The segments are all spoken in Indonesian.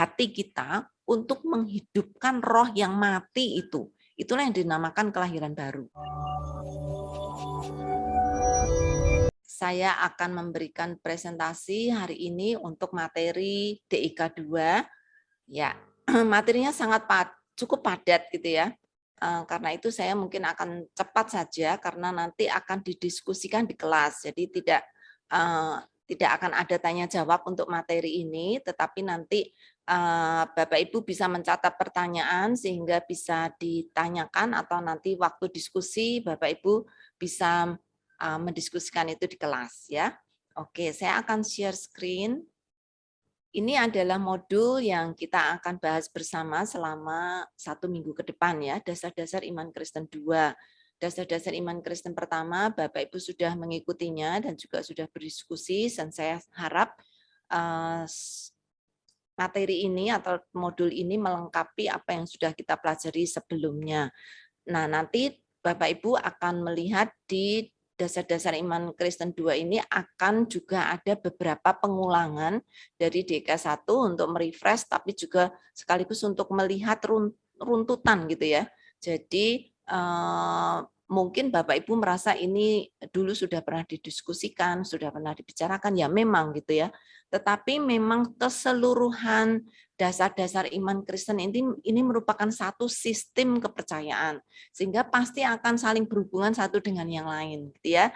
hati kita untuk menghidupkan roh yang mati itu. Itulah yang dinamakan kelahiran baru. Saya akan memberikan presentasi hari ini untuk materi DIK 2. Ya, materinya cukup padat gitu ya. Karena itu saya mungkin akan cepat saja karena nanti akan didiskusikan di kelas. Jadi tidak akan ada tanya jawab untuk materi ini, tetapi nanti Bapak Ibu bisa mencatat pertanyaan sehingga bisa ditanyakan atau nanti waktu diskusi Bapak Ibu bisa mendiskusikan itu di kelas ya. Oke, saya akan share screen. Ini adalah modul yang kita akan bahas bersama selama 1 minggu ke depan ya, dasar-dasar iman Kristen 2. Dasar-dasar iman Kristen pertama, Bapak Ibu sudah mengikutinya dan juga sudah berdiskusi, dan saya harap materi ini atau modul ini melengkapi apa yang sudah kita pelajari sebelumnya. Nah, nanti Bapak Ibu akan melihat di dasar-dasar iman Kristen 2 ini akan juga ada beberapa pengulangan dari DK 1 untuk merefresh, tapi juga sekaligus untuk melihat runtutan gitu ya. Jadi mungkin Bapak Ibu merasa ini dulu sudah pernah didiskusikan, sudah pernah dibicarakan, ya memang gitu ya. Tetapi memang keseluruhan dasar-dasar iman Kristen ini merupakan satu sistem kepercayaan, sehingga pasti akan saling berhubungan satu dengan yang lain, gitu ya.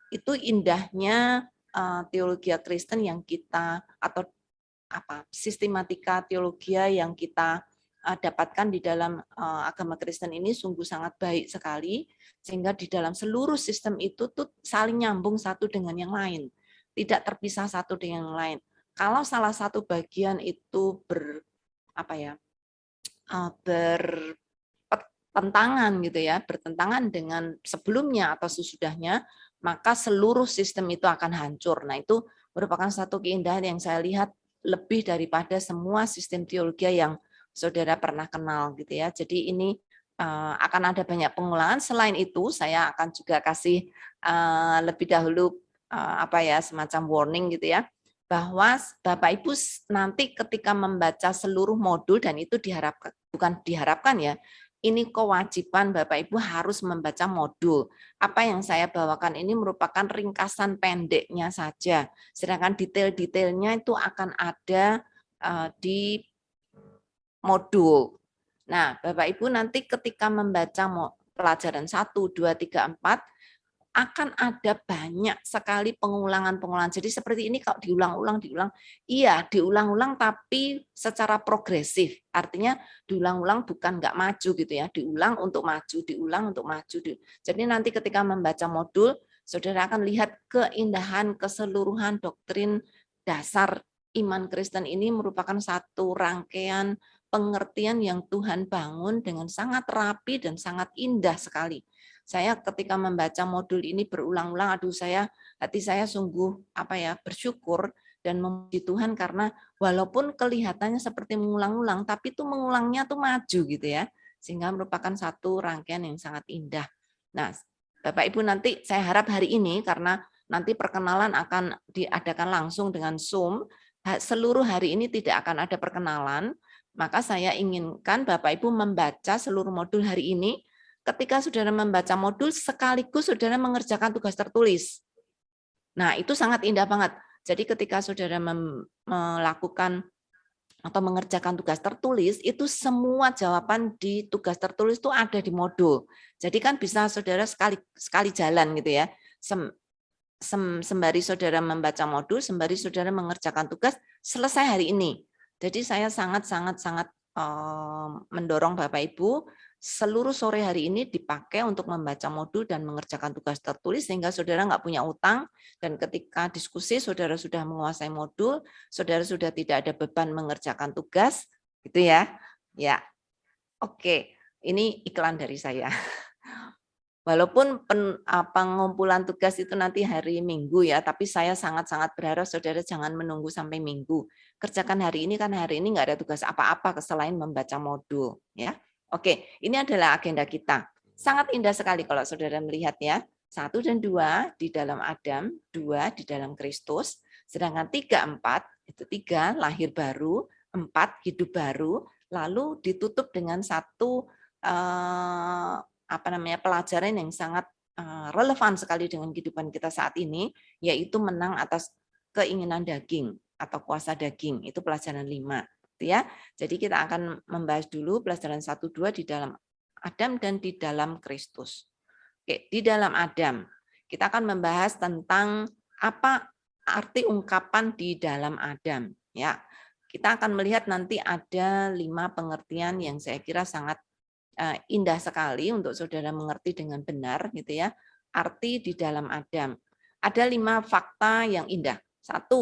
Itu indahnya teologi Kristen yang kita atau sistematika teologi yang kita dapatkan di dalam agama Kristen ini sungguh sangat baik sekali, sehingga di dalam seluruh sistem itu tuh saling nyambung satu dengan yang lain, tidak terpisah satu dengan yang lain. Kalau salah satu bagian itu bertentangan gitu ya, bertentangan dengan sebelumnya atau sesudahnya, maka seluruh sistem itu akan hancur. Nah, itu merupakan satu keindahan yang saya lihat lebih daripada semua sistem teologi yang saudara pernah kenal gitu ya. Jadi ini akan ada banyak pengulangan. Selain itu, saya akan juga kasih lebih dahulu semacam warning gitu ya, bahwa Bapak Ibu nanti ketika membaca seluruh modul, dan itu bukan diharapkan ya, ini kewajiban Bapak Ibu harus membaca modul. Apa yang saya bawakan ini merupakan ringkasan pendeknya saja, sedangkan detail-detailnya itu akan ada di modul. Nah, Bapak Ibu nanti ketika membaca pelajaran 1, 2, 3, 4, akan ada banyak sekali pengulangan-pengulangan. Jadi seperti ini kalau diulang-ulang, iya diulang-ulang tapi secara progresif. Artinya diulang-ulang bukan nggak maju gitu ya, diulang untuk maju, diulang untuk maju. Jadi nanti ketika membaca modul, saudara akan lihat keindahan keseluruhan doktrin dasar iman Kristen ini merupakan satu rangkaian pengertian yang Tuhan bangun dengan sangat rapi dan sangat indah sekali. Saya ketika membaca modul ini berulang-ulang, hati saya sungguh bersyukur dan memuji Tuhan, karena walaupun kelihatannya seperti mengulang-ulang, tapi itu mengulangnya tuh maju gitu ya, sehingga merupakan satu rangkaian yang sangat indah. Nah, Bapak Ibu nanti saya harap hari ini, karena nanti perkenalan akan diadakan langsung dengan Zoom, seluruh hari ini tidak akan ada perkenalan, maka saya inginkan Bapak Ibu membaca seluruh modul hari ini. Ketika saudara membaca modul, sekaligus saudara mengerjakan tugas tertulis. Nah, itu sangat indah banget. Jadi ketika saudara melakukan atau mengerjakan tugas tertulis, itu semua jawaban di tugas tertulis itu ada di modul. Jadi kan bisa saudara sekali jalan gitu ya. Sembari saudara membaca modul, sembari saudara mengerjakan tugas, selesai hari ini. Jadi saya sangat mendorong Bapak Ibu seluruh sore hari ini dipakai untuk membaca modul dan mengerjakan tugas tertulis, sehingga saudara nggak punya utang, dan ketika diskusi saudara sudah menguasai modul, saudara sudah tidak ada beban mengerjakan tugas, gitu ya. Ya, oke. Ini iklan dari saya. Walaupun pengumpulan tugas itu nanti hari Minggu ya, tapi saya sangat-sangat berharap saudara jangan menunggu sampai Minggu. Kerjakan hari ini, kan hari ini nggak ada tugas apa-apa selain membaca modul. Ya, oke, ini adalah agenda kita. Sangat indah sekali kalau saudara melihat ya. 1 dan 2 di dalam Adam, 2 di dalam Kristus, sedangkan 3, 4, itu 3 lahir baru, 4 hidup baru, lalu ditutup dengan satu pelajaran yang sangat relevan sekali dengan kehidupan kita saat ini, yaitu menang atas keinginan daging atau kuasa daging. Itu pelajaran 5. Ya. Jadi kita akan membahas dulu pelajaran 1, 2 di dalam Adam dan di dalam Kristus. Oke, di dalam Adam, kita akan membahas tentang apa arti ungkapan di dalam Adam. Ya, kita akan melihat nanti ada 5 pengertian yang saya kira sangat indah sekali untuk saudara mengerti dengan benar, gitu ya. Arti di dalam Adam. Ada 5 fakta yang indah. 1,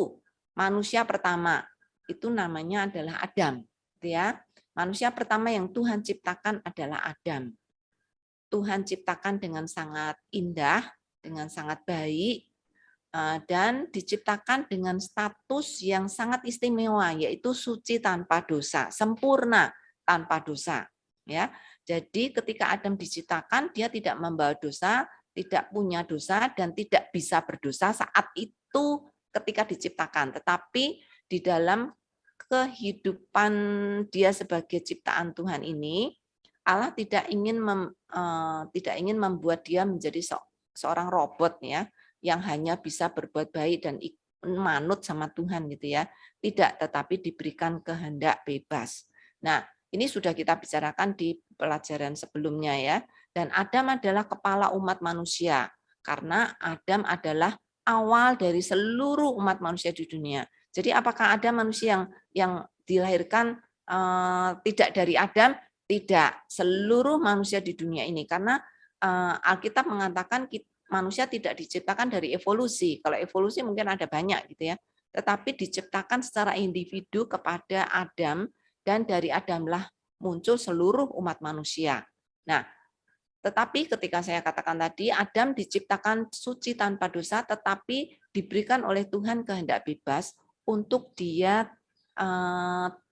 manusia pertama itu namanya adalah Adam, gitu ya. Manusia pertama yang Tuhan ciptakan adalah Adam. Tuhan ciptakan dengan sangat indah, dengan sangat baik, dan diciptakan dengan status yang sangat istimewa, yaitu suci tanpa dosa, sempurna tanpa dosa. Ya, jadi ketika Adam diciptakan, dia tidak membawa dosa, tidak punya dosa, dan tidak bisa berdosa saat itu ketika diciptakan. Tetapi di dalam kehidupan dia sebagai ciptaan Tuhan ini, Allah tidak ingin membuat dia menjadi seorang robot ya, yang hanya bisa berbuat baik dan manut sama Tuhan gitu ya. Tidak, tetapi diberikan kehendak bebas. Nah, ini sudah kita bicarakan di pelajaran sebelumnya ya. Dan Adam adalah kepala umat manusia karena Adam adalah awal dari seluruh umat manusia di dunia. Jadi apakah ada manusia yang dilahirkan tidak dari Adam? Tidak, seluruh manusia di dunia ini, karena Alkitab mengatakan manusia tidak diciptakan dari evolusi. Kalau evolusi mungkin ada banyak gitu ya, tetapi diciptakan secara individu kepada Adam, dan dari Adamlah muncul seluruh umat manusia. Nah, tetapi ketika saya katakan tadi, Adam diciptakan suci tanpa dosa, tetapi diberikan oleh Tuhan kehendak bebas untuk dia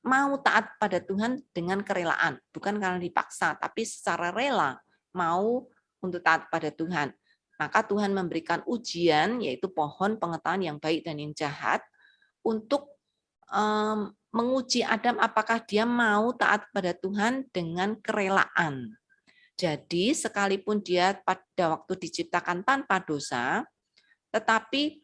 mau taat pada Tuhan dengan kerelaan, bukan karena dipaksa, tapi secara rela mau untuk taat pada Tuhan. Maka Tuhan memberikan ujian, yaitu pohon pengetahuan yang baik dan yang jahat, untuk menguji Adam apakah dia mau taat pada Tuhan dengan kerelaan. Jadi sekalipun dia pada waktu diciptakan tanpa dosa, tetapi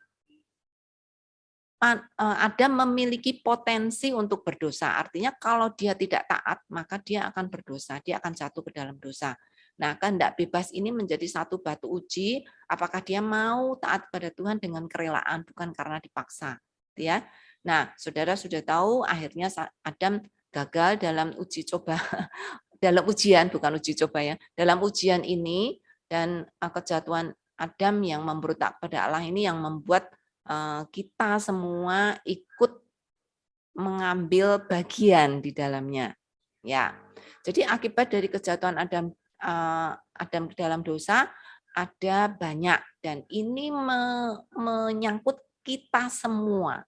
Adam memiliki potensi untuk berdosa. Artinya kalau dia tidak taat, maka dia akan berdosa, dia akan jatuh ke dalam dosa. Nah, kehendak bebas ini menjadi satu batu uji, apakah dia mau taat pada Tuhan dengan kerelaan, bukan karena dipaksa. Ya. Nah, saudara sudah tahu akhirnya Adam gagal dalam uji coba, dalam ujian, bukan uji coba ya, dalam ujian ini, dan kejatuhan Adam yang memberontak pada Allah ini yang membuat kita semua ikut mengambil bagian di dalamnya. Ya, jadi akibat dari kejatuhan Adam ke dalam dosa ada banyak, dan ini menyangkut kita semua.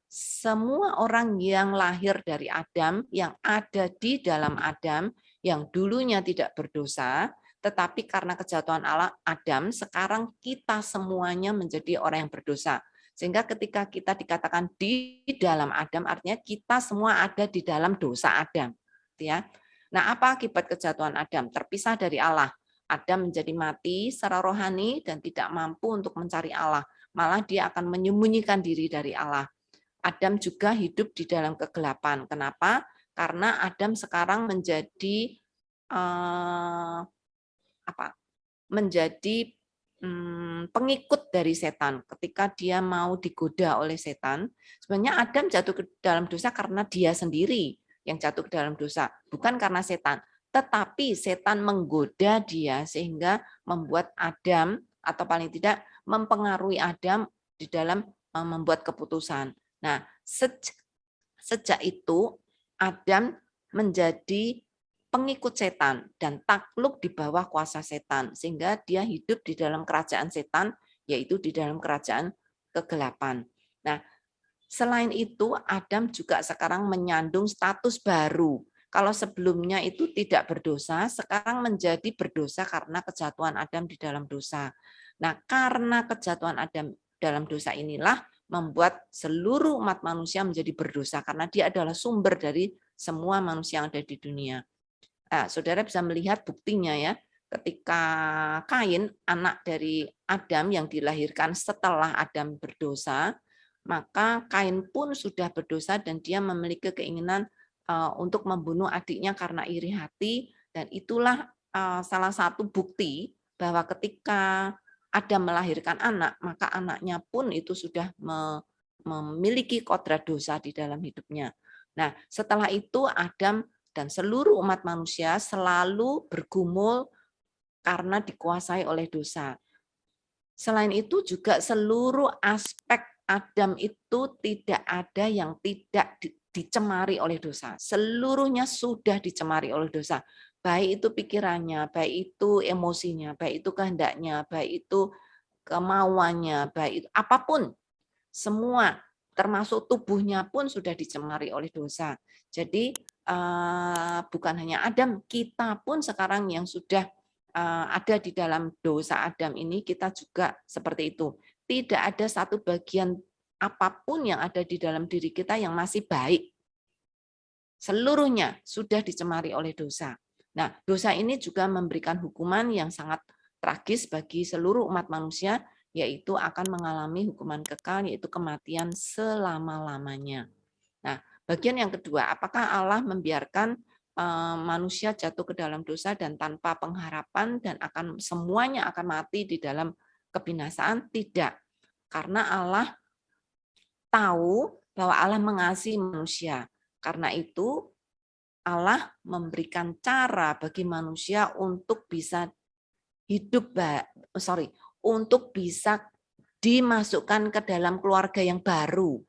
Semua orang yang lahir dari Adam, yang ada di dalam Adam, yang dulunya tidak berdosa, tetapi karena kejatuhan Allah Adam, sekarang kita semuanya menjadi orang yang berdosa. Sehingga ketika kita dikatakan di dalam Adam, artinya kita semua ada di dalam dosa Adam. Ya. Nah, apa akibat kejatuhan Adam? Terpisah dari Allah. Adam menjadi mati secara rohani dan tidak mampu untuk mencari Allah. Malah dia akan menyembunyikan diri dari Allah. Adam juga hidup di dalam kegelapan. Kenapa? Karena Adam sekarang menjadi menjadi pengikut dari setan. Ketika dia mau digoda oleh setan, sebenarnya Adam jatuh ke dalam dosa karena dia sendiri yang jatuh ke dalam dosa, bukan karena setan. Tetapi setan menggoda dia sehingga membuat Adam, atau paling tidak mempengaruhi Adam di dalam membuat keputusan. Nah, sejak itu Adam menjadi pengikut setan dan takluk di bawah kuasa setan, sehingga dia hidup di dalam kerajaan setan, yaitu di dalam kerajaan kegelapan. Nah, selain itu Adam juga sekarang menyandung status baru. Kalau sebelumnya itu tidak berdosa, sekarang menjadi berdosa karena kejatuhan Adam di dalam dosa. Nah, karena kejatuhan Adam dalam dosa inilah, membuat seluruh umat manusia menjadi berdosa karena dia adalah sumber dari semua manusia yang ada di dunia. Saudara bisa melihat buktinya ya, ketika Kain, anak dari Adam yang dilahirkan setelah Adam berdosa, maka Kain pun sudah berdosa dan dia memiliki keinginan untuk membunuh adiknya karena iri hati, dan itulah salah satu bukti bahwa ketika Adam melahirkan anak, maka anaknya pun itu sudah memiliki kodrat dosa di dalam hidupnya. Nah, setelah itu Adam dan seluruh umat manusia selalu bergumul karena dikuasai oleh dosa. Selain itu juga seluruh aspek Adam itu tidak ada yang tidak dicemari oleh dosa. Seluruhnya sudah dicemari oleh dosa. Baik itu pikirannya, baik itu emosinya, baik itu kehendaknya, baik itu kemauannya, baik itu apapun. Semua termasuk tubuhnya pun sudah dicemari oleh dosa. Jadi bukan hanya Adam, kita pun sekarang yang sudah ada di dalam dosa Adam ini, kita juga seperti itu. Tidak ada satu bagian apapun yang ada di dalam diri kita yang masih baik. Seluruhnya sudah dicemari oleh dosa. Nah, dosa ini juga memberikan hukuman yang sangat tragis bagi seluruh umat manusia, yaitu akan mengalami hukuman kekal, yaitu kematian selama-lamanya. Nah, bagian yang kedua, apakah Allah membiarkan manusia jatuh ke dalam dosa dan tanpa pengharapan dan semuanya akan mati di dalam kebinasaan? Tidak. Karena Allah tahu bahwa Allah mengasihi manusia. Karena itu Allah memberikan cara bagi manusia untuk bisa hidup, untuk bisa dimasukkan ke dalam keluarga yang baru.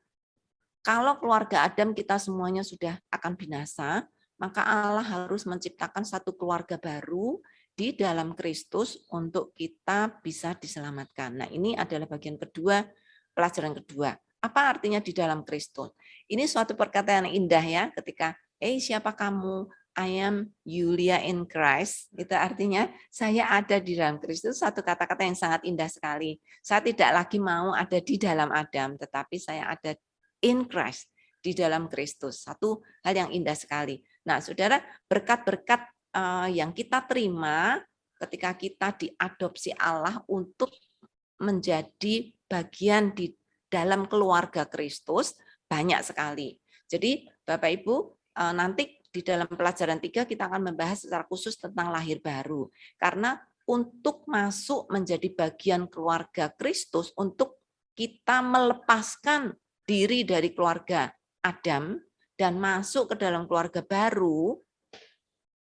Kalau keluarga Adam kita semuanya sudah akan binasa, maka Allah harus menciptakan satu keluarga baru di dalam Kristus untuk kita bisa diselamatkan. Nah, ini adalah bagian kedua, pelajaran kedua. Apa artinya di dalam Kristus? Ini suatu perkataan yang indah ya, ketika siapa kamu? I am Yulia in Christ. Itu artinya saya ada di dalam Kristus. Satu kata-kata yang sangat indah sekali. Saya tidak lagi mau ada di dalam Adam, tetapi saya ada in Christ, di dalam Kristus. Satu hal yang indah sekali. Nah, saudara, berkat-berkat yang kita terima ketika kita diadopsi Allah untuk menjadi bagian di dalam keluarga Kristus banyak sekali. Jadi, Bapak Ibu, nanti di dalam pelajaran 3 kita akan membahas secara khusus tentang lahir baru. Karena untuk masuk menjadi bagian keluarga Kristus, untuk kita melepaskan diri dari keluarga Adam dan masuk ke dalam keluarga baru,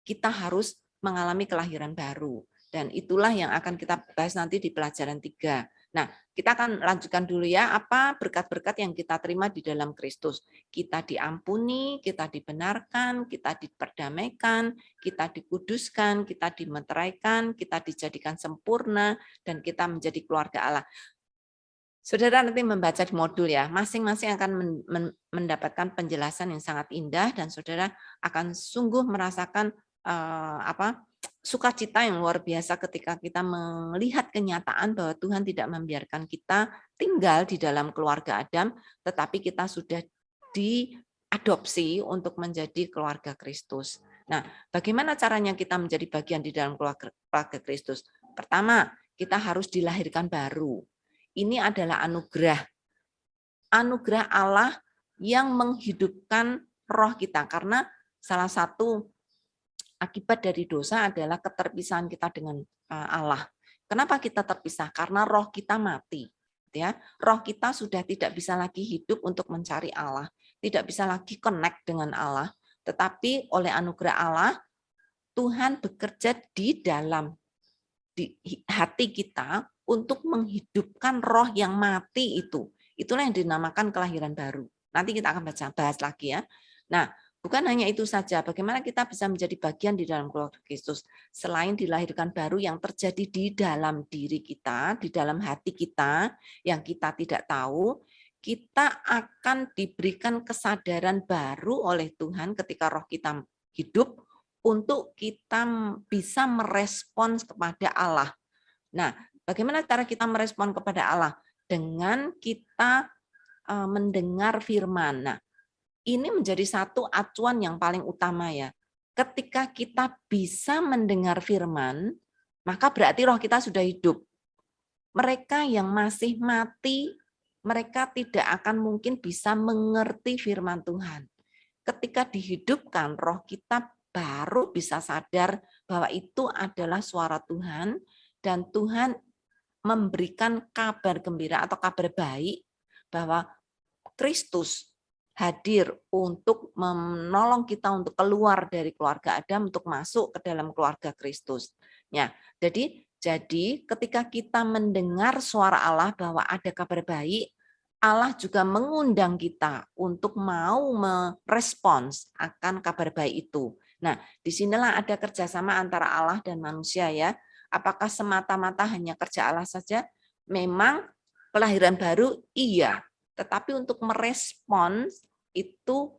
kita harus mengalami kelahiran baru. Dan itulah yang akan kita bahas nanti di pelajaran 3. Nah, kita akan lanjutkan dulu ya, apa berkat-berkat yang kita terima di dalam Kristus. Kita diampuni, kita dibenarkan, kita diperdamaikan, kita dikuduskan, kita dimeteraikan, kita dijadikan sempurna, dan kita menjadi keluarga Allah. Saudara nanti membaca di modul ya, masing-masing akan mendapatkan penjelasan yang sangat indah, dan saudara akan sungguh merasakan sukacita yang luar biasa ketika kita melihat kenyataan bahwa Tuhan tidak membiarkan kita tinggal di dalam keluarga Adam, tetapi kita sudah diadopsi untuk menjadi keluarga Kristus. Nah, bagaimana caranya kita menjadi bagian di dalam keluarga Kristus? Pertama, kita harus dilahirkan baru. Ini adalah anugerah Allah yang menghidupkan roh kita, karena salah satu akibat dari dosa adalah keterpisahan kita dengan Allah. Kenapa kita terpisah? Karena roh kita mati. Ya, roh kita sudah tidak bisa lagi hidup untuk mencari Allah, tidak bisa lagi connect dengan Allah. Tetapi oleh anugerah Allah, Tuhan bekerja di dalam hati kita untuk menghidupkan roh yang mati itu. Itulah yang dinamakan kelahiran baru. Nanti kita akan bahas lagi ya. Nah, bukan hanya itu saja, bagaimana kita bisa menjadi bagian di dalam keluarga Kristus. Selain dilahirkan baru yang terjadi di dalam diri kita, di dalam hati kita, yang kita tidak tahu, kita akan diberikan kesadaran baru oleh Tuhan ketika roh kita hidup, untuk kita bisa merespons kepada Allah. Nah, bagaimana cara kita merespon kepada Allah? Dengan kita mendengar firman. Nah, ini menjadi satu acuan yang paling utama ya. Ketika kita bisa mendengar firman, maka berarti roh kita sudah hidup. Mereka yang masih mati, mereka tidak akan mungkin bisa mengerti firman Tuhan. Ketika dihidupkan, roh kita baru bisa sadar bahwa itu adalah suara Tuhan, dan Tuhan memberikan kabar gembira atau kabar baik bahwa Kristus hadir untuk menolong kita untuk keluar dari keluarga Adam untuk masuk ke dalam keluarga Kristus. Ya, jadi ketika kita mendengar suara Allah bahwa ada kabar baik, Allah juga mengundang kita untuk mau merespons akan kabar baik itu. Nah, disinilah ada kerjasama antara Allah dan manusia ya. Apakah semata-mata hanya kerja Allah saja? Memang kelahiran baru iya, tetapi untuk merespons itu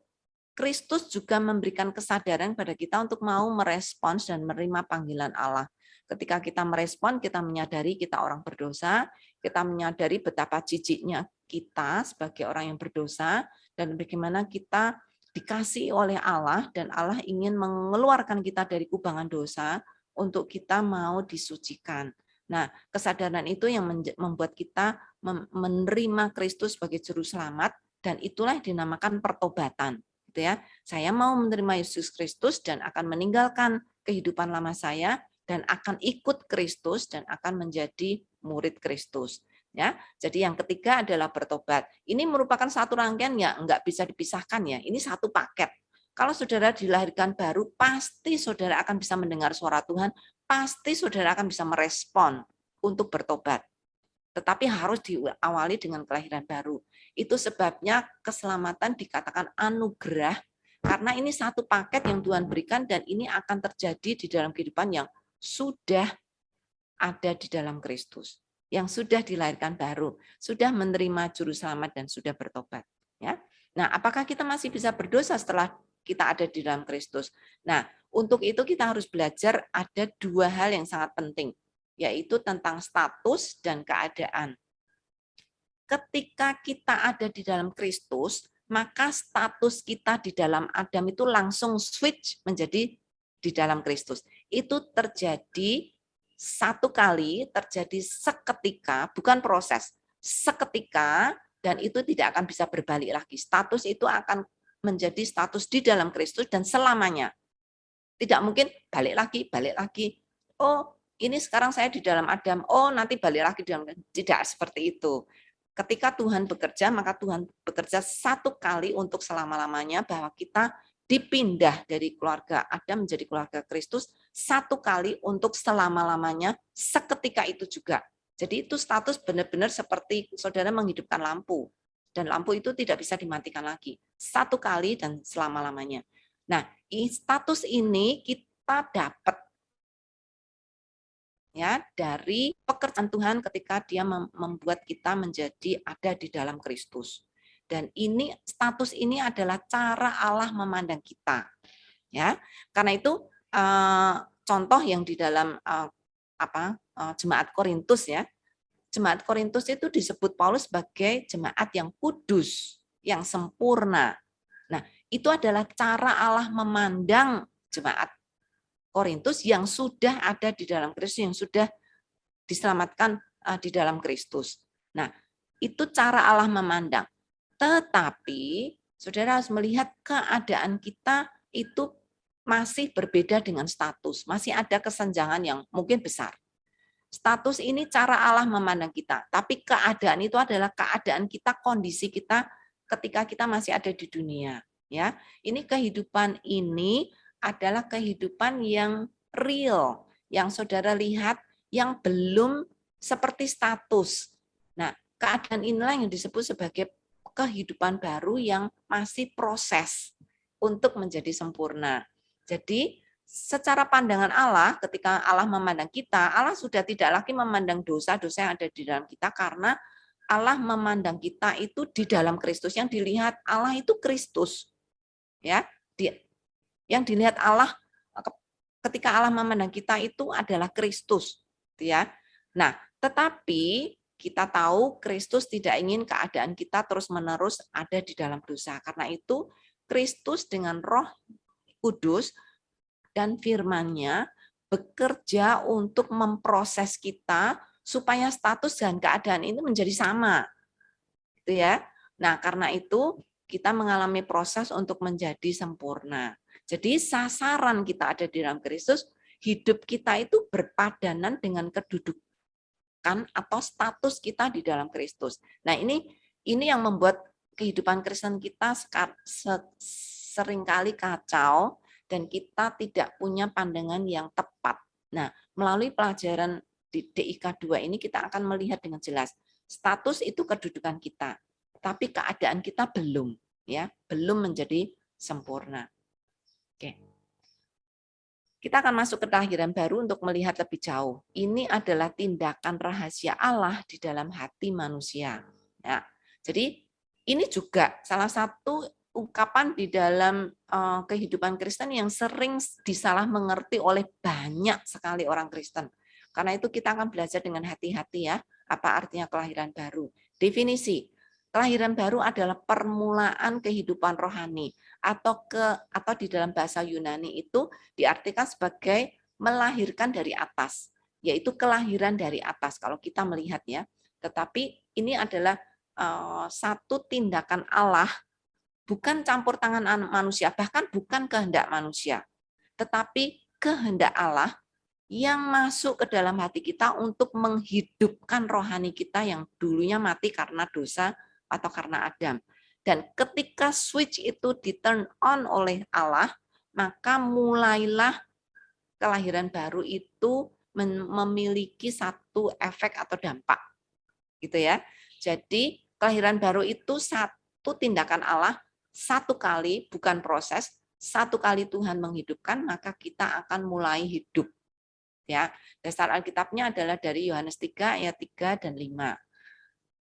Kristus juga memberikan kesadaran pada kita untuk mau merespons dan menerima panggilan Allah. Ketika kita merespon, kita menyadari kita orang berdosa, kita menyadari betapa jijiknya kita sebagai orang yang berdosa, dan bagaimana kita dikasih oleh Allah, dan Allah ingin mengeluarkan kita dari kubangan dosa untuk kita mau disucikan. Nah, kesadaran itu yang membuat kita menerima Kristus sebagai juru selamat, dan itulah yang dinamakan pertobatan. Gitu ya. Saya mau menerima Yesus Kristus dan akan meninggalkan kehidupan lama saya dan akan ikut Kristus dan akan menjadi murid Kristus. Ya, jadi yang ketiga adalah bertobat. Ini merupakan satu rangkaian ya, enggak bisa dipisahkan ya. Ini satu paket. Kalau saudara dilahirkan baru, pasti saudara akan bisa mendengar suara Tuhan, pasti saudara akan bisa merespon untuk bertobat. Tetapi harus diawali dengan kelahiran baru. Itu sebabnya keselamatan dikatakan anugerah, karena ini satu paket yang Tuhan berikan dan ini akan terjadi di dalam kehidupan yang sudah ada di dalam Kristus, yang sudah dilahirkan baru, sudah menerima juru selamat dan sudah bertobat. Ya. Nah, apakah kita masih bisa berdosa setelah kita ada di dalam Kristus? Nah, untuk itu kita harus belajar ada dua hal yang sangat penting, yaitu tentang status dan keadaan. Ketika kita ada di dalam Kristus, maka status kita di dalam Adam itu langsung switch menjadi di dalam Kristus. Itu terjadi satu kali, terjadi seketika, bukan proses, seketika, dan itu tidak akan bisa berbalik lagi. Status itu akan menjadi status di dalam Kristus dan selamanya. Tidak mungkin balik lagi. Oh, ini sekarang saya di dalam Adam. Oh, nanti balik lagi di dalam. Tidak seperti itu. Ketika Tuhan bekerja, maka Tuhan bekerja satu kali untuk selama-lamanya, bahwa kita dipindah dari keluarga Adam menjadi keluarga Kristus satu kali untuk selama-lamanya, seketika itu juga. Jadi itu status benar-benar seperti saudara menghidupkan lampu, dan lampu itu tidak bisa dimatikan lagi. Satu kali dan selama-lamanya. Nah, status ini kita dapat ya dari pekerjaan Tuhan ketika Dia membuat kita menjadi ada di dalam Kristus. Dan ini status ini adalah cara Allah memandang kita. Ya. Karena itu contoh yang di dalam jemaat Korintus ya. Jemaat Korintus itu disebut Paulus sebagai jemaat yang kudus, yang sempurna. Nah, itu adalah cara Allah memandang jemaat Korintus yang sudah ada di dalam Kristus, yang sudah diselamatkan di dalam Kristus. Nah, itu cara Allah memandang. Tetapi, saudara harus melihat keadaan kita itu masih berbeda dengan status. Masih ada kesenjangan yang mungkin besar. Status ini cara Allah memandang kita. Tapi keadaan itu adalah keadaan kita, kondisi kita ketika kita masih ada di dunia. Ya, ini kehidupan ini adalah kehidupan yang real, yang saudara lihat, yang belum seperti status. Nah, keadaan inilah yang disebut sebagai kehidupan baru yang masih proses untuk menjadi sempurna. Jadi, secara pandangan Allah, ketika Allah memandang kita, Allah sudah tidak lagi memandang dosa-dosa yang ada di dalam kita, karena Allah memandang kita itu di dalam Kristus. Yang dilihat Allah itu Kristus. Ya, yang dilihat Allah ketika Allah memandang kita itu adalah Kristus, ya. Nah, tetapi kita tahu Kristus tidak ingin keadaan kita terus-menerus ada di dalam dosa. Karena itu Kristus dengan Roh Kudus dan firman-Nya bekerja untuk memproses kita supaya status dan keadaan ini menjadi sama. Gitu ya. Nah, karena itu kita mengalami proses untuk menjadi sempurna. Jadi sasaran kita ada di dalam Kristus, hidup kita itu berpadanan dengan kedudukan atau status kita di dalam Kristus. Nah, ini yang membuat kehidupan Kristen kita seringkali kacau dan kita tidak punya pandangan yang tepat. Nah, melalui pelajaran di DIK 2 ini kita akan melihat dengan jelas status itu kedudukan kita, tapi keadaan kita belum, ya, belum menjadi sempurna. Oke. Kita akan masuk ke kelahiran baru untuk melihat lebih jauh. Ini adalah tindakan rahasia Allah di dalam hati manusia. Ya, jadi ini juga salah satu ungkapan di dalam kehidupan Kristen yang sering disalah mengerti oleh banyak sekali orang Kristen. Karena itu kita akan belajar dengan hati-hati ya, apa artinya kelahiran baru. Definisi, kelahiran baru adalah permulaan kehidupan rohani atau di dalam bahasa Yunani itu diartikan sebagai melahirkan dari atas, yaitu kelahiran dari atas kalau kita melihat ya. Tetapi ini adalah satu tindakan Allah, bukan campur tangan manusia, bahkan bukan kehendak manusia, tetapi kehendak Allah yang masuk ke dalam hati kita untuk menghidupkan rohani kita yang dulunya mati karena dosa atau karena Adam. Dan ketika switch itu di turn on oleh Allah, maka mulailah kelahiran baru itu memiliki satu efek atau dampak. Gitu ya. Jadi kelahiran baru itu satu tindakan Allah, satu kali, bukan proses, satu kali Tuhan menghidupkan, maka kita akan mulai hidup. Ya, dasar Alkitabnya adalah dari Yohanes 3 ayat 3 dan 5.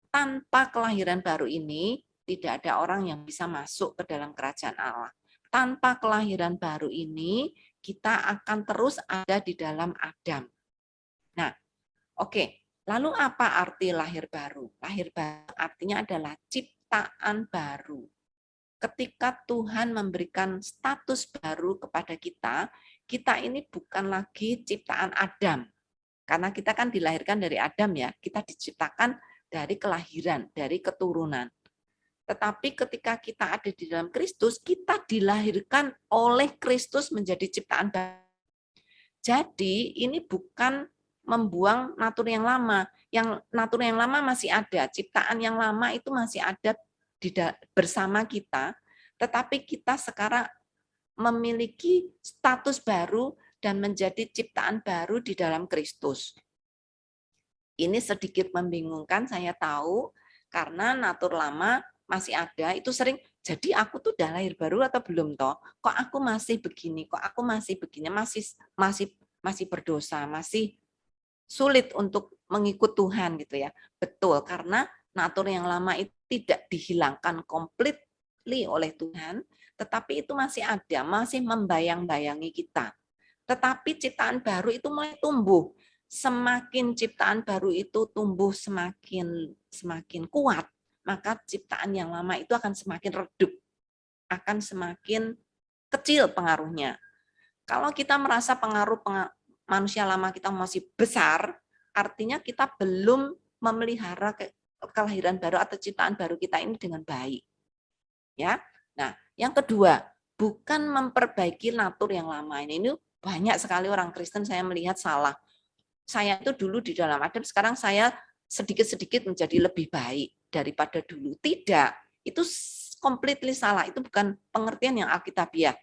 Tanpa kelahiran baru ini, tidak ada orang yang bisa masuk ke dalam kerajaan Allah. Tanpa kelahiran baru ini, kita akan terus ada di dalam Adam. Nah, oke. Lalu apa arti lahir baru? Lahir baru artinya adalah ciptaan baru. Ketika Tuhan memberikan status baru kepada kita, kita ini bukan lagi ciptaan Adam. Karena kita kan dilahirkan dari Adam ya, kita diciptakan dari kelahiran, dari keturunan. Tetapi ketika kita ada di dalam Kristus, kita dilahirkan oleh Kristus menjadi ciptaan baru. Jadi ini bukan membuang natur yang lama. Yang natur yang lama masih ada, ciptaan yang lama itu masih ada bersama kita, tetapi kita sekarang memiliki status baru dan menjadi ciptaan baru di dalam Kristus. Ini sedikit membingungkan, saya tahu, karena natur lama masih ada, itu sering, jadi aku tuh udah lahir baru atau belum toh? Kok aku masih begini? Kok aku masih begini? Masih berdosa, masih sulit untuk mengikut Tuhan gitu ya. Betul, karena natur yang lama itu tidak dihilangkan completely oleh Tuhan, tetapi itu masih ada, masih membayang-bayangi kita. Tetapi ciptaan baru itu mulai tumbuh. Semakin ciptaan baru itu tumbuh semakin kuat, maka ciptaan yang lama itu akan semakin redup, akan semakin kecil pengaruhnya. Kalau kita merasa pengaruh manusia lama kita masih besar, artinya kita belum memelihara kelahiran baru atau ciptaan baru kita ini dengan baik. Ya. Nah, yang kedua, bukan memperbaiki natur yang lama ini banyak sekali orang Kristen saya melihat salah. Saya itu dulu di dalam Adam, sekarang saya sedikit-sedikit menjadi lebih baik daripada dulu. Tidak, itu completely salah. Itu bukan pengertian yang alkitabiah.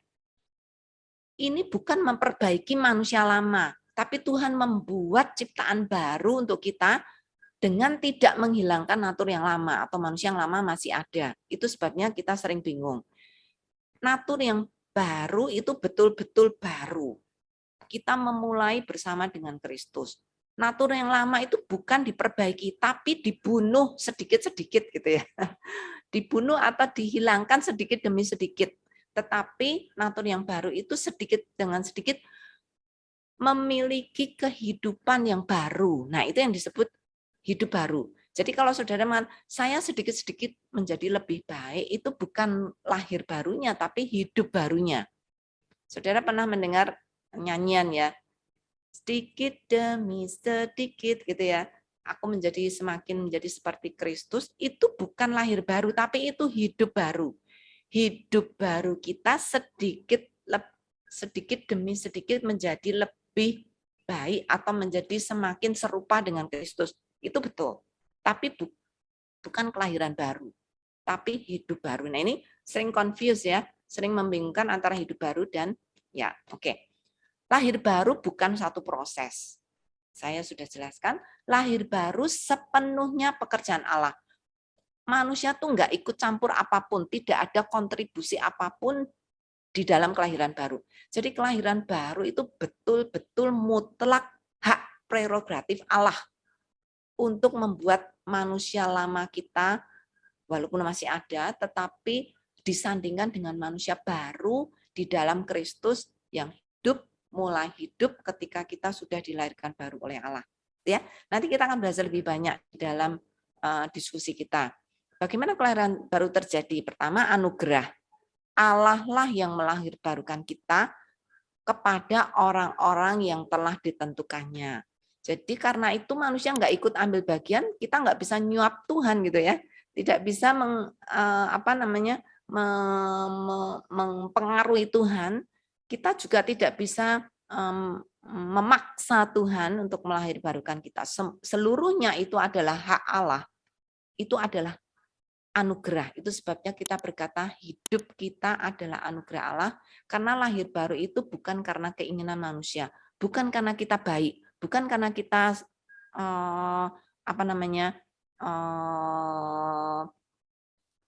Ini bukan memperbaiki manusia lama, tapi Tuhan membuat ciptaan baru untuk kita dengan tidak menghilangkan natur yang lama atau manusia yang lama masih ada. Itu sebabnya kita sering bingung. Natur yang baru itu betul-betul baru. Kita memulai bersama dengan Kristus. Natur yang lama itu bukan diperbaiki, tapi dibunuh sedikit-sedikit gitu ya. Dibunuh atau dihilangkan sedikit demi sedikit. Tetapi natur yang baru itu sedikit dengan sedikit memiliki kehidupan yang baru. Nah, itu yang disebut hidup baru. Jadi kalau saudara mengatakan, saya sedikit-sedikit menjadi lebih baik, itu bukan lahir barunya, tapi hidup barunya. Saudara pernah mendengar nyanyian ya, sedikit demi sedikit gitu ya, aku semakin menjadi seperti Kristus, itu bukan lahir baru, tapi itu hidup baru. Hidup baru kita sedikit demi sedikit menjadi lebih baik atau menjadi semakin serupa dengan Kristus. Itu betul. Tapi bukan kelahiran baru, tapi hidup baru. Nah, ini sering confuse ya, sering membingungkan antara hidup baru dan ya, oke. Lahir baru bukan satu proses. Saya sudah jelaskan, lahir baru sepenuhnya pekerjaan Allah. Manusia tuh nggak ikut campur apapun, tidak ada kontribusi apapun di dalam kelahiran baru. Jadi kelahiran baru itu betul-betul mutlak hak prerogatif Allah untuk membuat manusia lama kita, walaupun masih ada, tetapi disandingkan dengan manusia baru di dalam Kristus yang mulai hidup ketika kita sudah dilahirkan baru oleh Allah. Ya, nanti kita akan belajar lebih banyak di dalam diskusi kita. Bagaimana kelahiran baru terjadi? Pertama, anugerah. Allah lah yang melahirkan kita kepada orang-orang yang telah ditentukannya. Jadi karena itu manusia nggak ikut ambil bagian, kita nggak bisa nyuap Tuhan gitu ya, tidak bisa mempengaruhi Tuhan. Kita juga tidak bisa memaksa Tuhan untuk melahirkan kita. Seluruhnya itu adalah hak Allah. Itu adalah anugerah. Itu sebabnya kita berkata hidup kita adalah anugerah Allah, karena lahir baru itu bukan karena keinginan manusia, bukan karena kita baik, bukan karena kita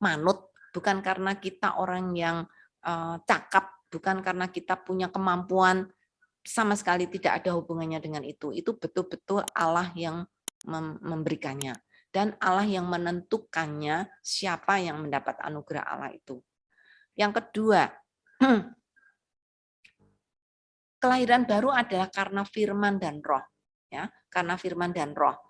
manut, bukan karena kita orang yang cakap, bukan karena kita punya kemampuan, sama sekali tidak ada hubungannya dengan itu. Itu betul-betul Allah yang memberikannya. Dan Allah yang menentukannya siapa yang mendapat anugerah Allah itu. Yang kedua, kelahiran baru adalah karena firman dan roh. Ya, karena firman dan roh.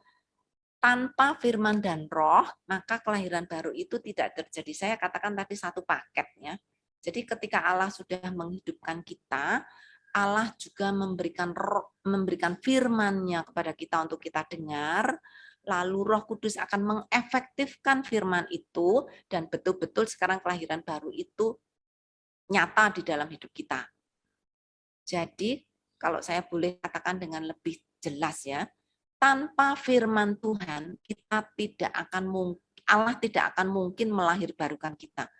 Tanpa firman dan roh, maka kelahiran baru itu tidak terjadi. Saya katakan tadi satu paket ya. Jadi ketika Allah sudah menghidupkan kita, Allah juga memberikan firman-Nya kepada kita untuk kita dengar, lalu Roh Kudus akan mengefektifkan firman itu, dan betul-betul sekarang kelahiran baru itu nyata di dalam hidup kita. Jadi, kalau saya boleh katakan dengan lebih jelas ya, tanpa firman Tuhan, Allah tidak akan mungkin melahirkan kita.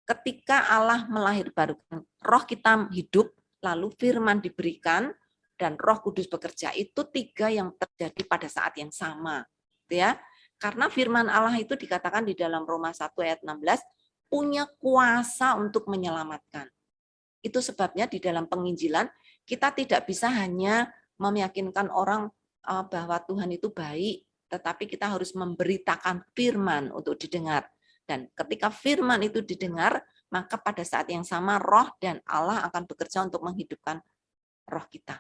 Ketika Allah melahirkan, roh kita hidup, lalu firman diberikan, dan Roh Kudus bekerja, itu tiga yang terjadi pada saat yang sama, ya. Karena firman Allah itu dikatakan di dalam Roma 1 ayat 16 punya kuasa untuk menyelamatkan. Itu sebabnya di dalam penginjilan kita tidak bisa hanya meyakinkan orang bahwa Tuhan itu baik, tetapi kita harus memberitakan firman untuk didengar. Dan ketika firman itu didengar, maka pada saat yang sama roh dan Allah akan bekerja untuk menghidupkan roh kita.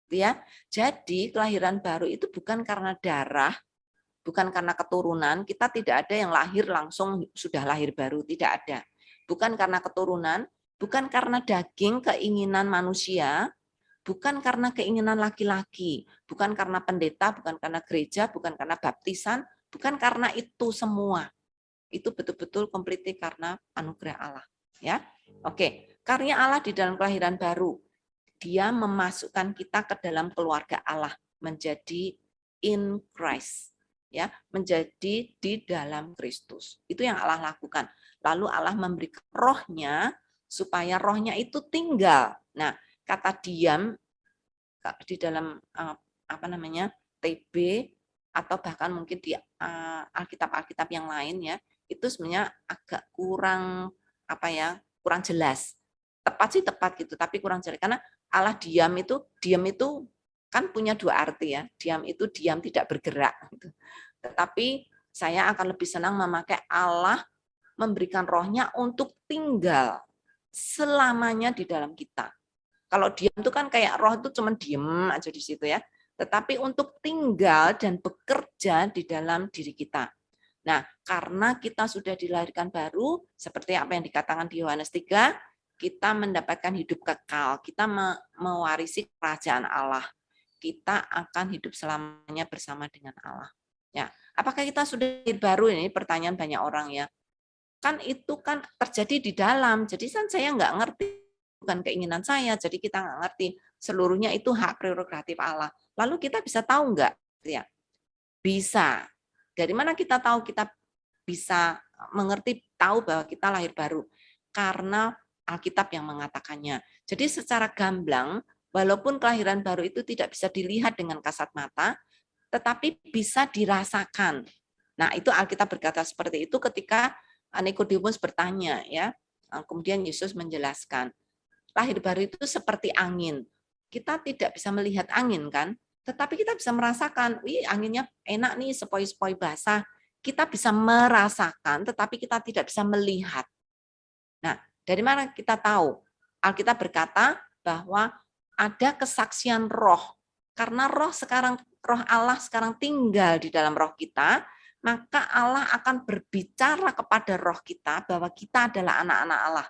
Ya, jadi kelahiran baru itu bukan karena darah, bukan karena keturunan. Kita tidak ada yang lahir langsung sudah lahir baru, tidak ada. Bukan karena keturunan, bukan karena daging keinginan manusia, bukan karena keinginan laki-laki, bukan karena pendeta, bukan karena gereja, bukan karena baptisan, bukan karena itu semua. Itu betul-betul completely karena anugerah Allah. Ya, oke. Karya Allah di dalam kelahiran baru. Dia memasukkan kita ke dalam keluarga Allah, menjadi in Christ, ya, menjadi di dalam Kristus. Itu yang Allah lakukan. Lalu Allah memberi rohnya supaya rohnya itu tinggal. Nah, kata diam di dalam TB atau bahkan mungkin di Alkitab yang lain ya, itu sebenarnya agak kurang kurang jelas. Tepat sih tepat gitu, tapi kurang jelas karena Allah diam itu kan punya dua arti ya. Diam itu diam tidak bergerak gitu. Tetapi saya akan lebih senang memakai Allah memberikan rohnya untuk tinggal selamanya di dalam kita. Kalau diam itu kan kayak roh itu cuma diem aja di situ ya. tetapi untuk tinggal dan bekerja di dalam diri kita. Nah, karena kita sudah dilahirkan baru, seperti apa yang dikatakan di Yohanes 3, kita mendapatkan hidup kekal, kita mewarisi kerajaan Allah. Kita akan hidup selamanya bersama dengan Allah. Ya, apakah kita sudah lahir baru? Ini pertanyaan banyak orang ya. Kan itu kan terjadi di dalam, jadi kan saya nggak ngerti, bukan keinginan saya, jadi kita nggak ngerti. Seluruhnya itu hak prerogatif Allah. Lalu kita bisa tahu nggak? Ya, bisa. Dari mana kita tahu kita bisa mengerti, tahu bahwa kita lahir baru? Karena Alkitab yang mengatakannya. Jadi secara gamblang, walaupun kelahiran baru itu tidak bisa dilihat dengan kasat mata, tetapi bisa dirasakan. Nah, itu Alkitab berkata seperti itu ketika Nikodemus bertanya, ya. Kemudian Yesus menjelaskan, lahir baru itu seperti angin. Kita tidak bisa melihat angin kan, tetapi kita bisa merasakan, wih anginnya enak nih, sepoi-sepoi basah. Kita bisa merasakan, tetapi kita tidak bisa melihat. Nah, dari mana kita tahu? Alkitab berkata bahwa ada kesaksian roh. Karena roh Allah sekarang tinggal di dalam roh kita, maka Allah akan berbicara kepada roh kita bahwa kita adalah anak-anak Allah.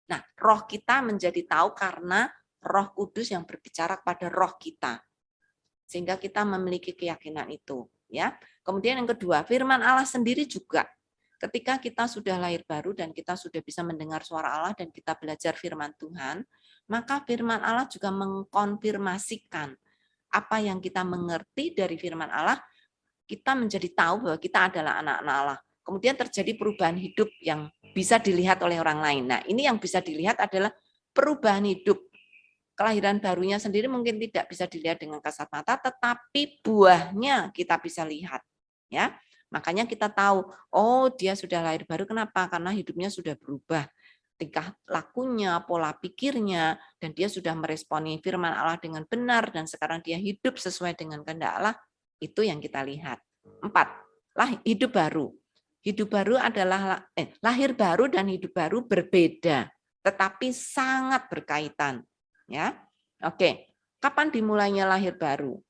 Nah, roh kita menjadi tahu karena Roh Kudus yang berbicara kepada roh kita. Sehingga kita memiliki keyakinan itu, ya. Kemudian yang kedua, firman Allah sendiri juga. Ketika kita sudah lahir baru dan kita sudah bisa mendengar suara Allah dan kita belajar firman Tuhan, maka firman Allah juga mengkonfirmasikan apa yang kita mengerti dari firman Allah, kita menjadi tahu bahwa kita adalah anak-anak Allah. Kemudian terjadi perubahan hidup yang bisa dilihat oleh orang lain. Nah, ini yang bisa dilihat adalah perubahan hidup. Kelahiran barunya sendiri mungkin tidak bisa dilihat dengan kasat mata, tetapi buahnya kita bisa lihat. Ya, makanya kita tahu, oh dia sudah lahir baru. Kenapa? Karena hidupnya sudah berubah, tingkah lakunya, pola pikirnya, dan dia sudah meresponi firman Allah dengan benar, dan sekarang dia hidup sesuai dengan kehendak Allah. Itu yang kita lihat. 4. Hidup baru. Hidup baru adalah lahir baru dan hidup baru berbeda, tetapi sangat berkaitan. Ya, oke. Kapan dimulainya lahir baru?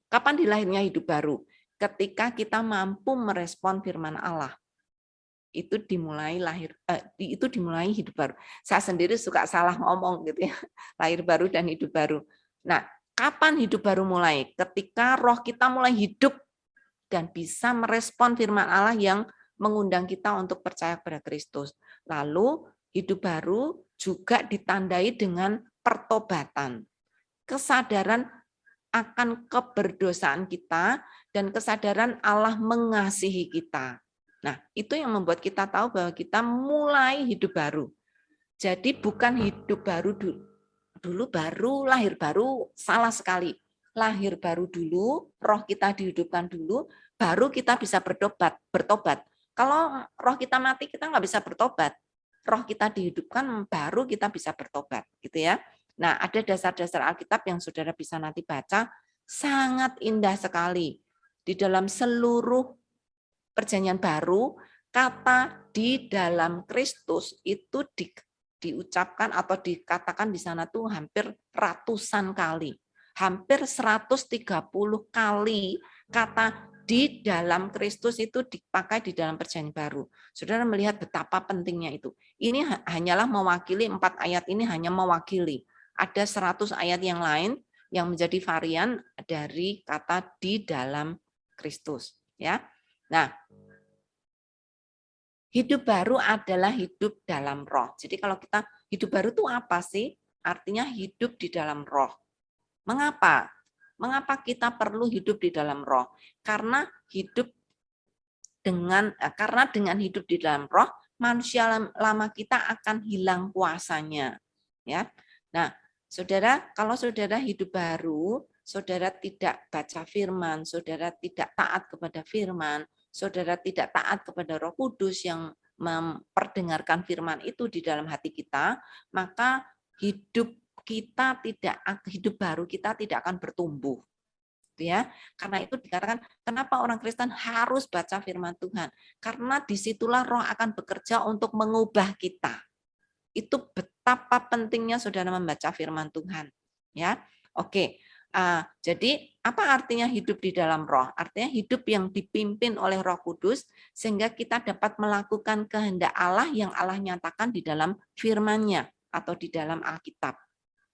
Kapan dilahirnya hidup baru? Ketika kita mampu merespon firman Allah. Itu dimulai hidup baru. Saya sendiri suka salah ngomong gitu ya. Lahir baru dan hidup baru. Nah, kapan hidup baru mulai? Ketika roh kita mulai hidup dan bisa merespon firman Allah yang mengundang kita untuk percaya kepada Kristus. Lalu hidup baru juga ditandai dengan pertobatan. Kesadaran akan keberdosaan kita dan kesadaran Allah mengasihi kita. Nah, itu yang membuat kita tahu bahwa kita mulai hidup baru. Jadi bukan hidup baru dulu baru lahir baru, salah sekali. Lahir baru dulu, roh kita dihidupkan dulu, baru kita bisa bertobat. Kalau roh kita mati, kita nggak bisa bertobat. Roh kita dihidupkan, baru kita bisa bertobat, gitu ya. Nah, ada dasar-dasar Alkitab yang saudara bisa nanti baca, sangat indah sekali. Di dalam seluruh perjanjian baru, kata di dalam Kristus itu diucapkan atau dikatakan di sana tuh hampir ratusan kali. Hampir 130 kali kata di dalam Kristus itu dipakai di dalam perjanjian baru. Saudara melihat betapa pentingnya itu. Ini hanyalah mewakili, 4 ayat ini hanya mewakili. Ada 100 ayat yang lain yang menjadi varian dari kata di dalam Kristus. Ya. Nah, hidup baru adalah hidup dalam roh. Jadi kalau kita hidup baru itu apa sih? Artinya hidup di dalam roh. Mengapa? Mengapa kita perlu hidup di dalam roh? Karena dengan hidup di dalam roh, manusia lama kita akan hilang kuasanya. Ya. Nah, saudara, kalau saudara hidup baru, saudara tidak baca firman, saudara tidak taat kepada firman, saudara tidak taat kepada Roh Kudus yang memperdengarkan firman itu di dalam hati kita, maka hidup baru kita tidak akan bertumbuh. Ya, karena itu dikatakan kenapa orang Kristen harus baca firman Tuhan, karena disitulah Roh akan bekerja untuk mengubah kita. Itu betapa pentingnya saudara membaca firman Tuhan. Ya, oke. Jadi apa artinya hidup di dalam roh? Artinya hidup yang dipimpin oleh Roh Kudus sehingga kita dapat melakukan kehendak Allah yang Allah nyatakan di dalam firman-Nya atau di dalam Alkitab.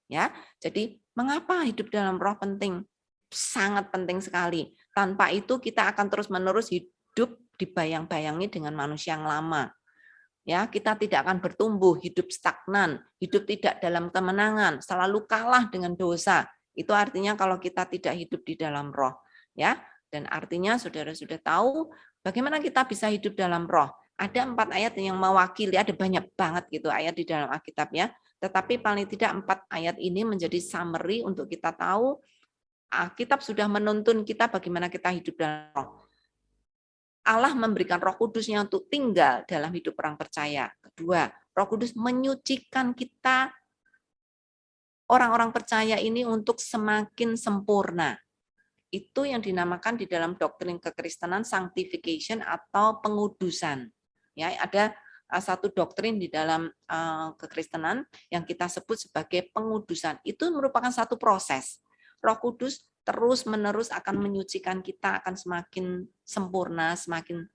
Ya, jadi mengapa hidup dalam roh penting? Sangat penting sekali. Tanpa itu kita akan terus-menerus hidup dibayang-bayangi dengan manusia yang lama. Ya, kita tidak akan bertumbuh, hidup stagnan, hidup tidak dalam kemenangan, selalu kalah dengan dosa. Itu artinya kalau kita tidak hidup di dalam roh, ya. Dan artinya saudara sudah tahu bagaimana kita bisa hidup dalam roh. Ada 4 ayat yang mewakili, ada banyak banget gitu ayat di dalam Alkitab ya. Tetapi paling tidak 4 ayat ini menjadi summary untuk kita tahu Alkitab sudah menuntun kita bagaimana kita hidup dalam roh. Allah memberikan Roh Kudusnya untuk tinggal dalam hidup orang percaya. Kedua, Roh Kudus menyucikan kita orang-orang percaya ini untuk semakin sempurna. Itu yang dinamakan di dalam doktrin kekristenan sanctification atau pengudusan. Ya, ada satu doktrin di dalam kekristenan yang kita sebut sebagai pengudusan. Itu merupakan satu proses. Roh Kudus terus-menerus akan menyucikan kita, akan semakin sempurna, semakin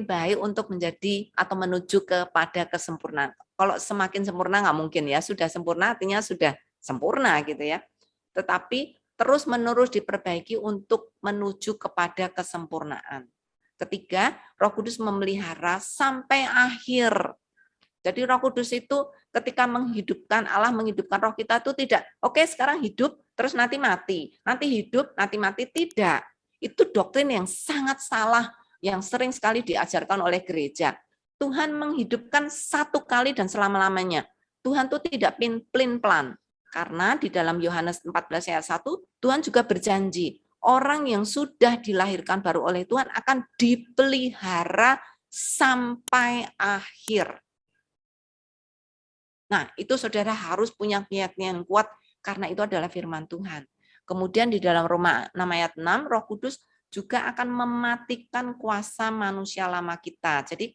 baik untuk menjadi atau menuju kepada kesempurnaan. Kalau semakin sempurna nggak mungkin ya, sudah sempurna artinya sudah sempurna gitu ya. Tetapi terus-menerus diperbaiki untuk menuju kepada kesempurnaan. Ketiga, Roh Kudus memelihara sampai akhir. Jadi Roh Kudus itu ketika menghidupkan, Allah menghidupkan roh kita itu tidak, oke sekarang hidup, terus nanti mati. Nanti hidup, nanti mati. Tidak. Itu doktrin yang sangat salah, yang sering sekali diajarkan oleh gereja. Tuhan menghidupkan satu kali dan selama-lamanya. Tuhan itu tidak plan. Karena di dalam Yohanes 14 ayat 1, Tuhan juga berjanji, orang yang sudah dilahirkan baru oleh Tuhan akan dipelihara sampai akhir. Nah, itu saudara harus punya keyakinan yang kuat karena itu adalah firman Tuhan. Kemudian di dalam Roma 6 ayat 6, Roh Kudus juga akan mematikan kuasa manusia lama kita. Jadi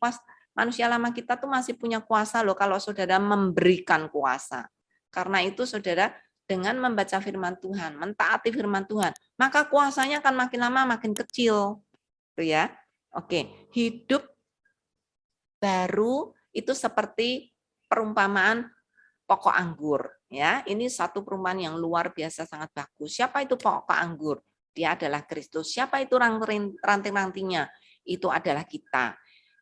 manusia lama kita tuh masih punya kuasa loh kalau saudara memberikan kuasa. Karena itu saudara dengan membaca firman Tuhan, mentaati firman Tuhan, maka kuasanya akan makin lama makin kecil. Tuh ya. Oke, hidup baru itu seperti perumpamaan pokok anggur. Ya, ini satu perumpamaan yang luar biasa sangat bagus. Siapa itu pokok anggur? Dia adalah Kristus. Siapa itu ranting-rantingnya? Itu adalah kita.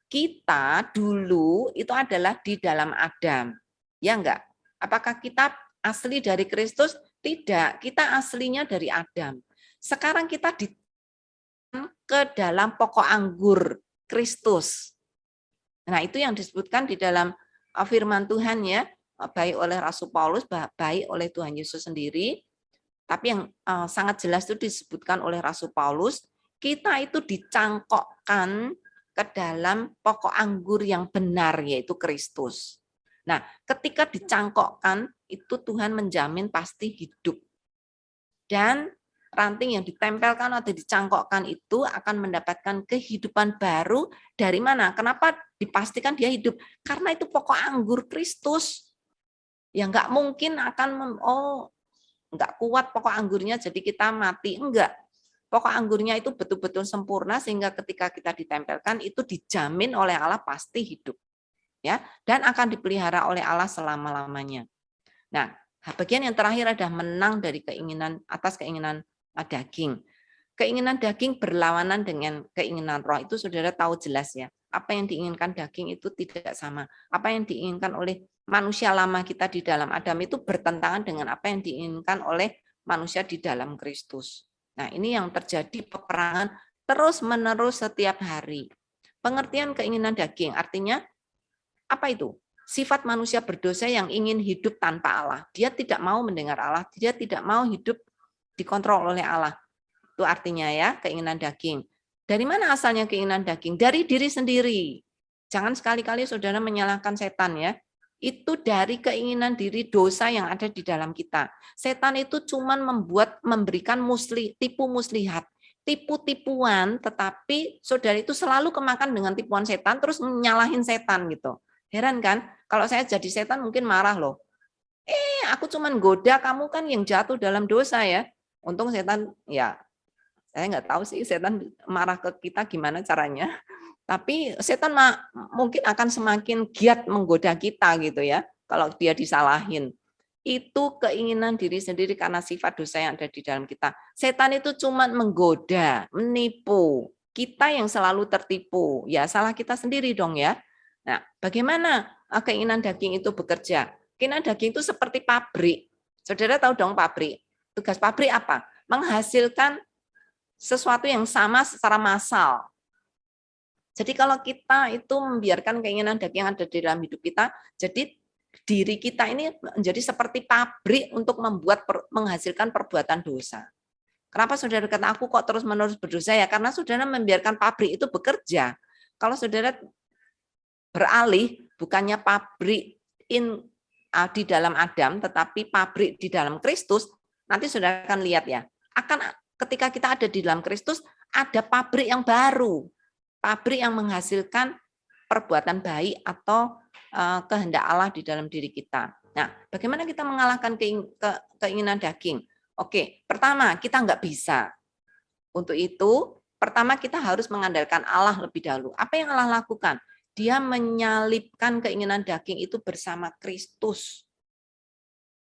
Kita dulu itu adalah di dalam Adam. Ya enggak? Apakah kita asli dari Kristus? Tidak. Kita aslinya dari Adam. Sekarang kita ke dalam pokok anggur Kristus. Nah, itu yang disebutkan di dalam firman Tuhan ya, baik oleh Rasul Paulus, baik oleh Tuhan Yesus sendiri. Tapi yang sangat jelas itu disebutkan oleh Rasul Paulus, kita itu dicangkokkan ke dalam pokok anggur yang benar, yaitu Kristus. Nah, ketika dicangkokkan, itu Tuhan menjamin pasti hidup. Dan ranting yang ditempelkan atau dicangkokkan itu akan mendapatkan kehidupan baru dari mana? Kenapa dipastikan dia hidup? Karena itu pokok anggur Kristus. Ya nggak mungkin akan, nggak kuat pokok anggurnya jadi kita mati. Enggak. Pokok anggurnya itu betul-betul sempurna sehingga ketika kita ditempelkan itu dijamin oleh Allah pasti hidup. Ya, dan akan dipelihara oleh Allah selama-lamanya. Nah, bagian yang terakhir adalah menang dari keinginan atas keinginan daging. Keinginan daging berlawanan dengan keinginan roh. Itu saudara tahu jelas ya. Apa yang diinginkan daging itu tidak sama. Apa yang diinginkan oleh manusia lama kita di dalam Adam itu bertentangan dengan apa yang diinginkan oleh manusia di dalam Kristus. Nah, ini yang terjadi peperangan terus-menerus setiap hari. Pengertian keinginan daging artinya apa itu? Sifat manusia berdosa yang ingin hidup tanpa Allah. Dia tidak mau mendengar Allah, dia tidak mau hidup dikontrol oleh Allah. Itu artinya ya, keinginan daging. Dari mana asalnya keinginan daging? Dari diri sendiri. Jangan sekali-kali saudara menyalahkan setan ya. Itu dari keinginan diri dosa yang ada di dalam kita. Setan itu cuma memberikan tipu muslihat. Tipu-tipuan, tetapi saudara itu selalu kemakan dengan tipuan setan, terus nyalahin setan gitu. Heran kan? Kalau saya jadi setan mungkin marah loh. Aku cuman goda kamu kan yang jatuh dalam dosa ya. Untung setan, ya saya nggak tahu sih setan marah ke kita gimana caranya. Tapi setan mungkin akan semakin giat menggoda kita gitu ya. Kalau dia disalahin. Itu keinginan diri sendiri karena sifat dosa yang ada di dalam kita. Setan itu cuma menggoda, menipu. Kita yang selalu tertipu. Ya salah kita sendiri dong ya. Nah, bagaimana keinginan daging itu bekerja? Keinginan daging itu seperti pabrik. Saudara tahu dong pabrik. Tugas pabrik apa? Menghasilkan sesuatu yang sama secara massal. Jadi kalau kita itu membiarkan keinginan daging yang ada di dalam hidup kita, jadi diri kita ini menjadi seperti pabrik untuk menghasilkan perbuatan dosa. Kenapa saudara kata aku kok terus-menerus berdosa ya? Karena saudara membiarkan pabrik itu bekerja. Kalau saudara beralih, bukannya pabrik di dalam Adam, tetapi pabrik di dalam Kristus, nanti saudara akan lihat ya, akan ketika kita ada di dalam Kristus, ada pabrik yang baru, pabrik yang menghasilkan perbuatan baik atau kehendak Allah di dalam diri kita. Nah, bagaimana kita mengalahkan keinginan daging? Oke, pertama, kita nggak bisa. Untuk itu, pertama kita harus mengandalkan Allah lebih dahulu. Apa yang Allah lakukan? Dia menyalibkan keinginan daging itu bersama Kristus.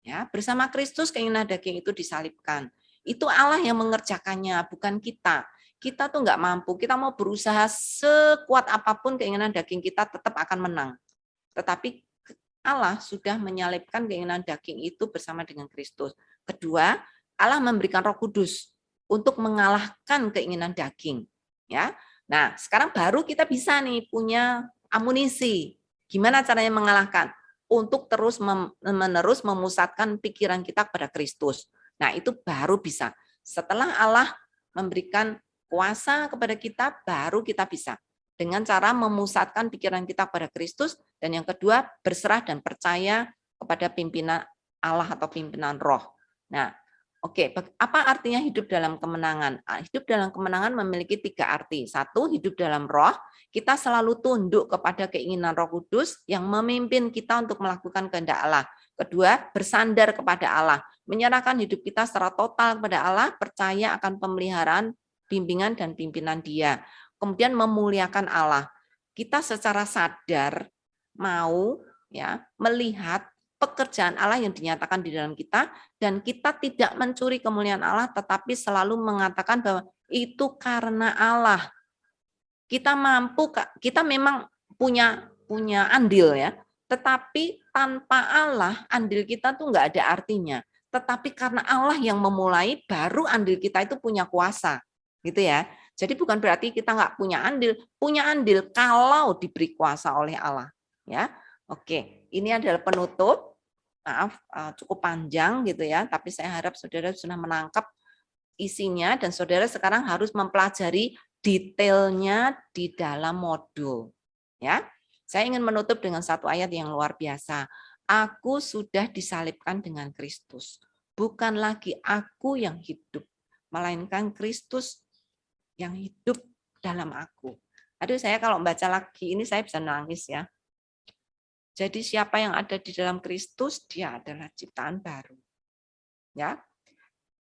Ya, bersama Kristus keinginan daging itu disalibkan. Itu Allah yang mengerjakannya, bukan kita. Kita tuh nggak mampu. Kita mau berusaha sekuat apapun keinginan daging kita tetap akan menang. Tetapi Allah sudah menyalibkan keinginan daging itu bersama dengan Kristus. Kedua, Allah memberikan Roh Kudus untuk mengalahkan keinginan daging. Ya, nah sekarang baru kita bisa nih punya amunisi. Gimana caranya mengalahkan? Untuk terus-menerus memusatkan pikiran kita kepada Kristus. Nah itu baru bisa. Setelah Allah memberikan kuasa kepada kita, baru kita bisa. Dengan cara memusatkan pikiran kita kepada Kristus. Dan yang kedua, berserah dan percaya kepada pimpinan Allah atau pimpinan roh. Nah, oke, apa artinya hidup dalam kemenangan? Hidup dalam kemenangan memiliki 3 arti. 1, hidup dalam roh. Kita selalu tunduk kepada keinginan Roh Kudus yang memimpin kita untuk melakukan kehendak Allah. Kedua, bersandar kepada Allah. Menyerahkan hidup kita secara total kepada Allah, percaya akan pemeliharaan, bimbingan, dan pimpinan Dia. Kemudian memuliakan Allah. Kita secara sadar mau ya melihat pekerjaan Allah yang dinyatakan di dalam kita, dan kita tidak mencuri kemuliaan Allah, tetapi selalu mengatakan bahwa itu karena Allah. Kita mampu, kita memang punya andil ya, tetapi tanpa Allah andil kita tuh nggak ada artinya. Tetapi karena Allah yang memulai, baru andil kita itu punya kuasa, gitu ya. Jadi bukan berarti kita nggak punya andil kalau diberi kuasa oleh Allah, ya. Oke, ini adalah penutup. Maaf, cukup panjang gitu ya, tapi saya harap saudara sudah menangkap isinya dan saudara sekarang harus mempelajari detailnya di dalam modul. Ya, saya ingin menutup dengan satu ayat yang luar biasa. Aku sudah disalibkan dengan Kristus. Bukan lagi aku yang hidup, melainkan Kristus yang hidup dalam aku. Aduh, saya kalau baca lagi ini saya bisa nangis ya. Jadi siapa yang ada di dalam Kristus, dia adalah ciptaan baru. Ya,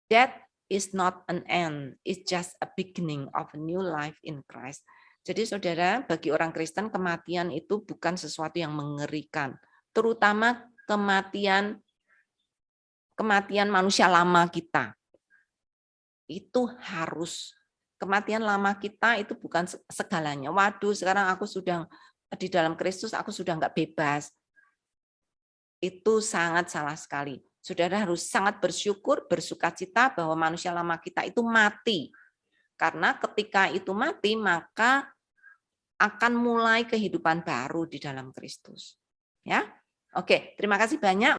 that is not an end, it's just a beginning of a new life in Christ. Jadi saudara, bagi orang Kristen kematian itu bukan sesuatu yang mengerikan, terutama kematian manusia lama kita. Itu harus, kematian lama kita itu bukan segalanya. Waduh, sekarang aku sudah di dalam Kristus, aku sudah nggak bebas. Itu sangat salah sekali. Saudara harus sangat bersyukur, bersukacita bahwa manusia lama kita itu mati. Karena ketika itu mati, maka akan mulai kehidupan baru di dalam Kristus. Ya, oke, terima kasih banyak.